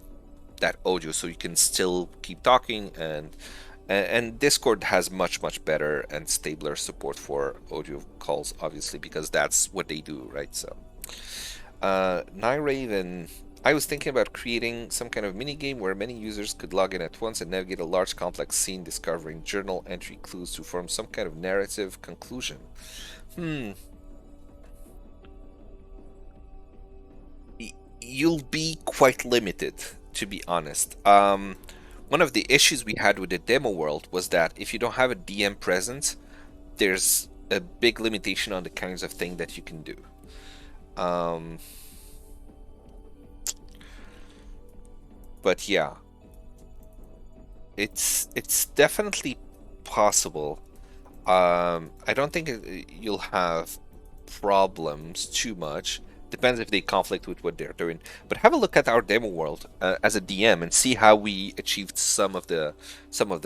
audio, so you can still keep talking. And Discord has much better and stabler support for audio calls, obviously, because that's what they do, right? So, Nyraven, I was thinking about creating some kind of mini game where many users could log in at once and navigate a large complex scene, discovering journal entry clues to form some kind of narrative conclusion. Hmm. You'll be quite limited, to be honest. One of the issues we had with the demo world was that if you don't have a DM present, there's a big limitation on the kinds of thing that you can do. Um, but yeah, it's definitely possible. I don't think you'll have problems too much. Depends if they conflict with what they're doing. But have a look at our demo world as a DM and see how we achieved some of the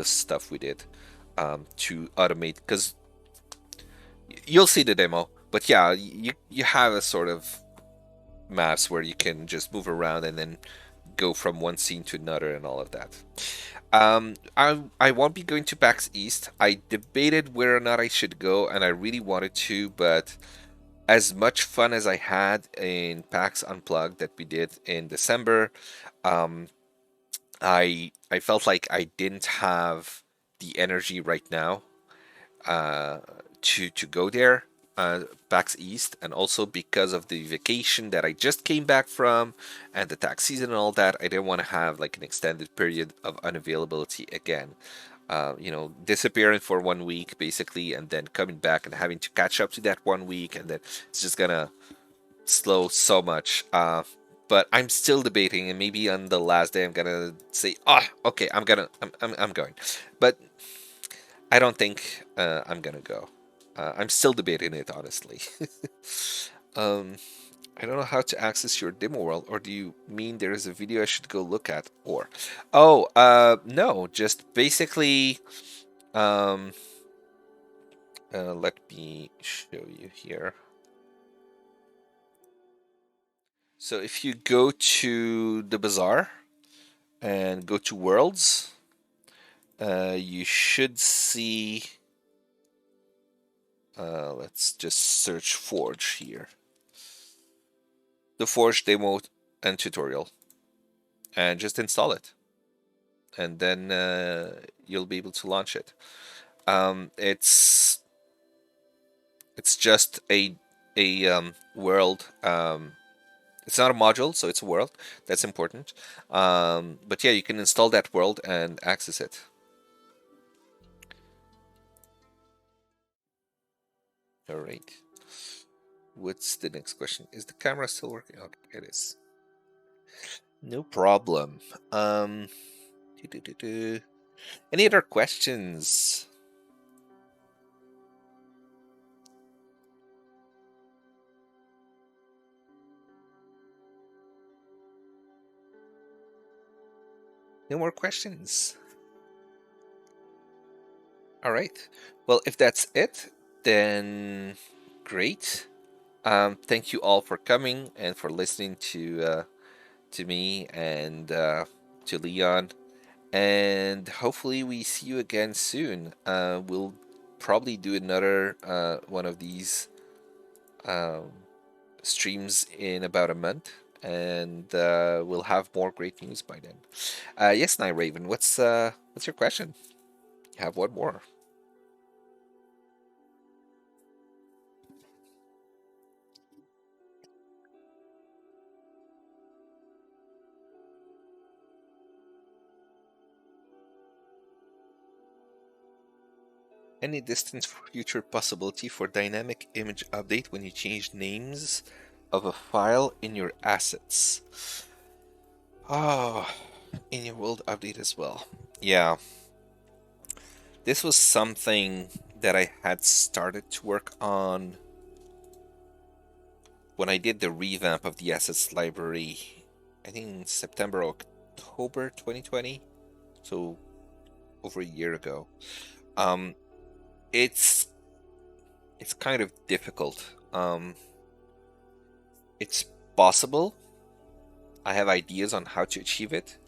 stuff we did to automate. Because you'll see the demo. But yeah, you have a sort of maps where you can just move around and then go from one scene to another and all of that. I won't be going to PAX East. I debated where or not I should go, and I really wanted to, but as much fun as I had in PAX Unplugged that we did in December, um, I felt like I didn't have the energy right now uh, to go there, PAX East, and also because of the vacation that I just came back from and the tax season and all that, I didn't want to have like an extended period of unavailability again. Disappearing for 1 week basically, and then coming back and having to catch up to that 1 week, and then it's just gonna slow so much. But I'm still debating, and maybe on the last day I'm gonna say, "Ah, okay, I'm going," but I don't think I'm gonna go. I'm still debating it, honestly. um, I don't know how to access your demo world, or do you mean there is a video I should go look at? Or, oh, no, just basically, um, let me show you here. So if you go to the bazaar and go to worlds, you should see. Let's just search Forge here. The Forge demo and tutorial, and just install it, and then you'll be able to launch it. It's just a world. It's not a module, so it's a world. That's important. But yeah, you can install that world and access it. All right. What's the next question? Is the camera still working? Okay, it is. No problem. Um, Any other questions? No more questions. All right. Well, if that's it, Then, great. Thank you all for coming and for listening to me and to Leon. And hopefully we see you again soon. We'll probably do another one of these um, streams in about a month, and we'll have more great news by then. Yes, Night Raven, what's your question? You have one more. Any distant future possibility for dynamic image update when you change names of a file in your assets? Oh, in your world update as well. Yeah, this was something that I had started to work on when I did the revamp of the assets library, I think in September, October 2020, so over a year ago. Um, it's it's kind of difficult. It's possible. I have ideas on how to achieve it,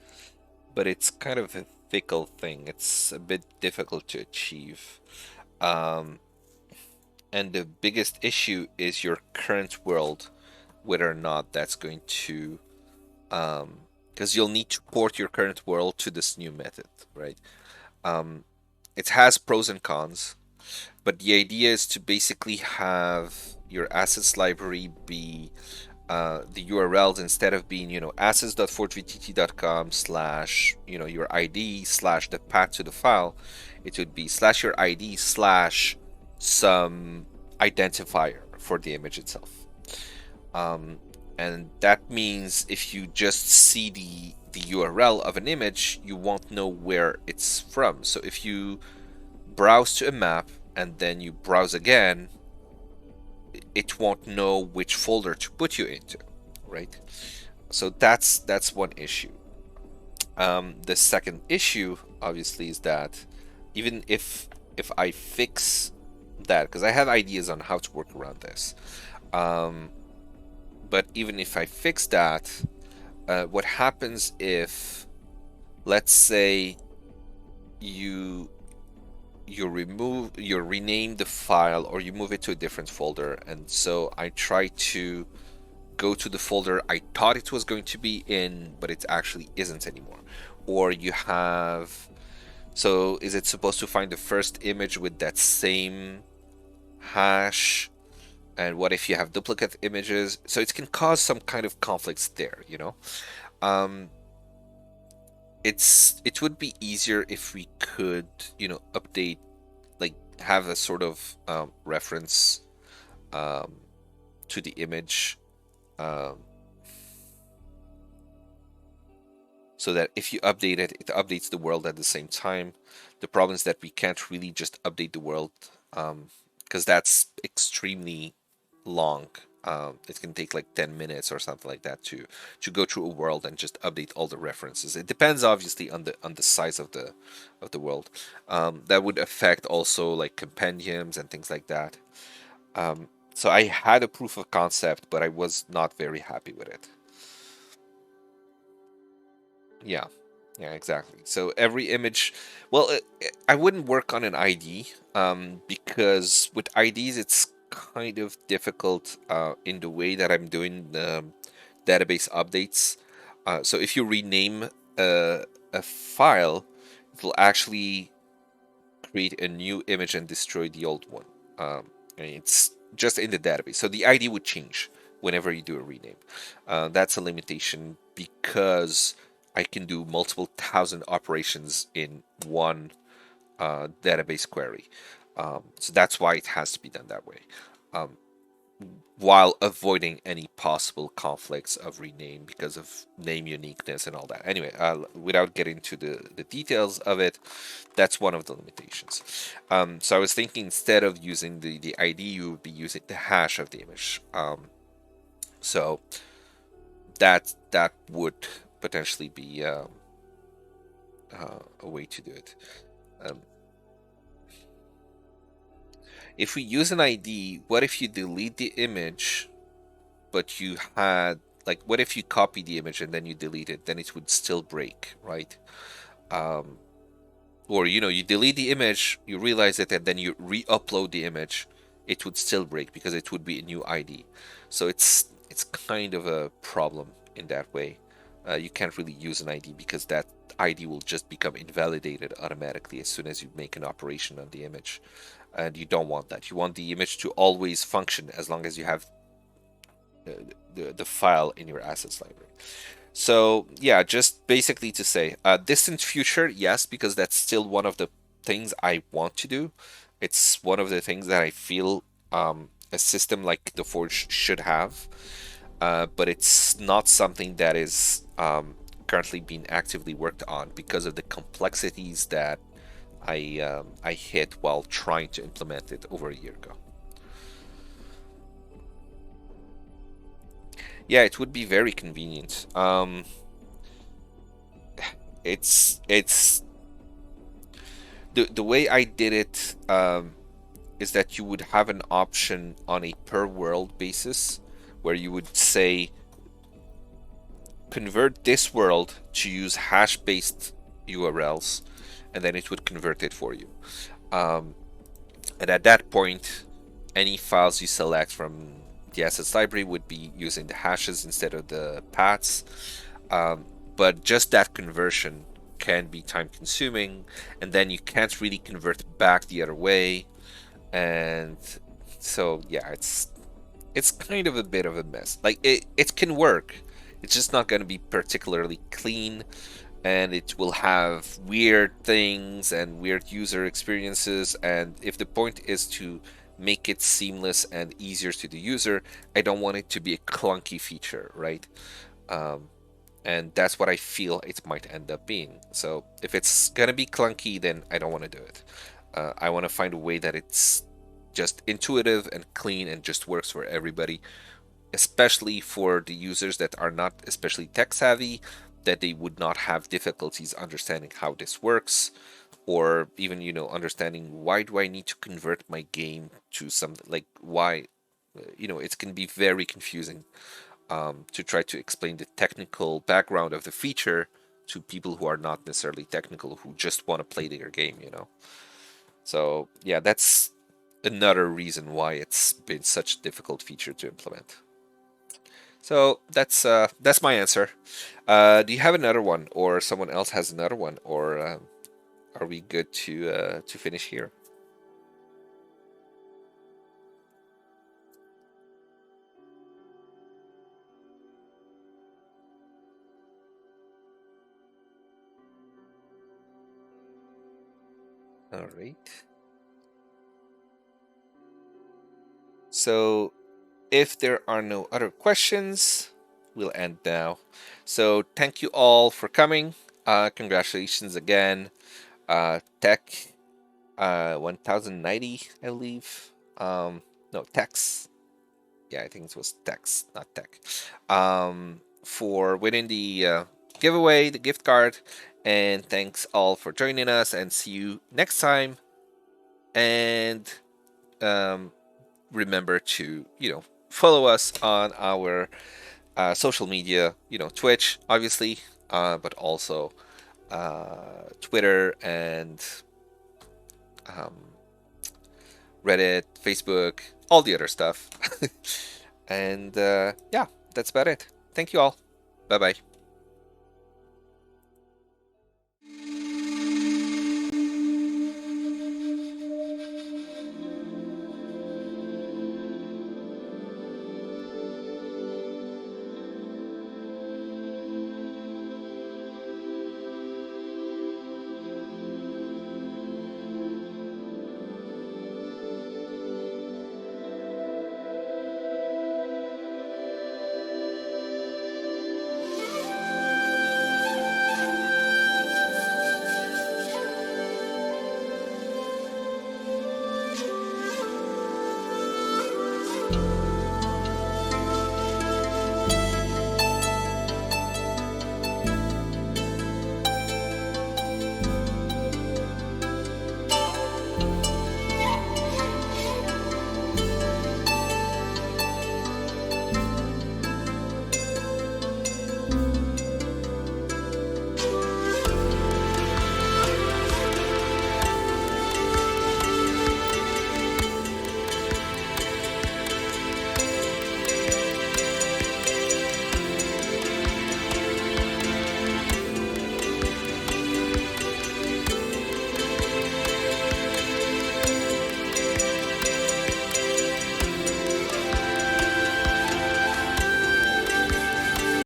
but it's kind of a fickle thing. It's a bit difficult to achieve. Um, and the biggest issue is your current world, whether or not that's going to because you'll need to port your current world to this new method, right? Um, it has pros and cons, but the idea is to basically have your assets library be the URLs instead of being, assets.fortvtt.com slash, your ID slash the path to the file, it would be slash your ID slash some identifier for the image itself. Um, and that means if you just see the URL of an image, you won't know where it's from. So if you browse to a map and then you browse again, it won't know which folder to put you into, right? So that's one issue. The second issue, obviously, is that even if I fix that, because I have ideas on how to work around this, um, but even if I fix that, what happens if, let's say, you you rename the file or you move it to a different folder, and so I try to go to the folder I thought it was going to be in, but it actually isn't anymore. Or you have, so is it supposed to find the first image with that same hash? And what if you have duplicate images? So it can cause some kind of conflicts there. Um, it would be easier if we could, update, like have a sort of reference um, to the image, um, so that if you update it, it updates the world at the same time. The problem is that we can't really just update the world, because that's extremely long. It can take like 10 minutes or something like that to go through a world and just update all the references. It depends obviously on the size of the world. That would affect also like compendiums and things like that. So I had a proof of concept, but I was not very happy with it. Yeah, yeah, exactly. So every image, well, I wouldn't work on an ID, because with IDs it's kind of difficult in the way that I'm doing the database updates. So if you rename a file, it will actually create a new image and destroy the old one. And it's just in the database. So the ID would change whenever you do a rename. That's a limitation because I can do multiple thousand operations in one database query. So that's why it has to be done that way. Um, while avoiding any possible conflicts of rename because of name uniqueness and all that. Anyway, without getting to the details of it, that's one of the limitations. So I was thinking instead of using the ID, you would be using the hash of the image. So that would potentially be a way to do it. Um, If we use an ID, what if you delete the image, but you had, like, what if you copy the image and then you delete it? Then it would still break, right? Um, or you delete the image, you realize it, and then you re-upload the image, it would still break because it would be a new ID. So it's kind of a problem in that way. You can't really use an ID because that ID will just become invalidated automatically as soon as you make an operation on the image, and you don't want that. You want the image to always function as long as you have the file in your assets library. So yeah, just basically to say, distant future, yes, because that's still one of the things I want to do. It's one of the things that I feel a system like the Forge should have, but it's not something that is currently being actively worked on because of the complexities that I hit while trying to implement it over a year ago. Yeah, it would be very convenient. It's the way I did it is that you would have an option on a per world basis where you would say convert this world to use hash based URLs, and then it would convert it for you. Um, and at that point, any files you select from the assets library would be using the hashes instead of the paths. Um, but just that conversion can be time consuming, and then you can't really convert back the other way. And so yeah, it's kind of a bit of a mess. Like it can work. It's just not going to be particularly clean, and it will have weird things and weird user experiences. And if the point is to make it seamless and easier to the user, I don't want it to be a clunky feature, right? Um, and that's what I feel it might end up being. So if it's gonna be clunky, then I don't want to do it. I want to find a way that it's just intuitive and clean and just works for everybody, especially for the users that are not especially tech savvy, that they would not have difficulties understanding how this works, or even understanding why do I need to convert my game to something like why. It can be very confusing to try to explain the technical background of the feature to people who are not necessarily technical, who just want to play their game. So yeah, that's another reason why it's been such a difficult feature to implement. So that's my answer. Do you have another one, or someone else has another one, or are we good to finish here? All right. So if there are no other questions, we'll end now. So thank you all for coming. Congratulations again. Tech 1090, I believe. No, Tex. Yeah, I think it was Tex, not Tech. For winning the giveaway, the gift card. And thanks all for joining us, and see you next time. And um, remember to, follow us on our social media, Twitch, obviously, but also Twitter and um, Reddit, Facebook, all the other stuff. And yeah, that's about it. Thank you all. Bye bye.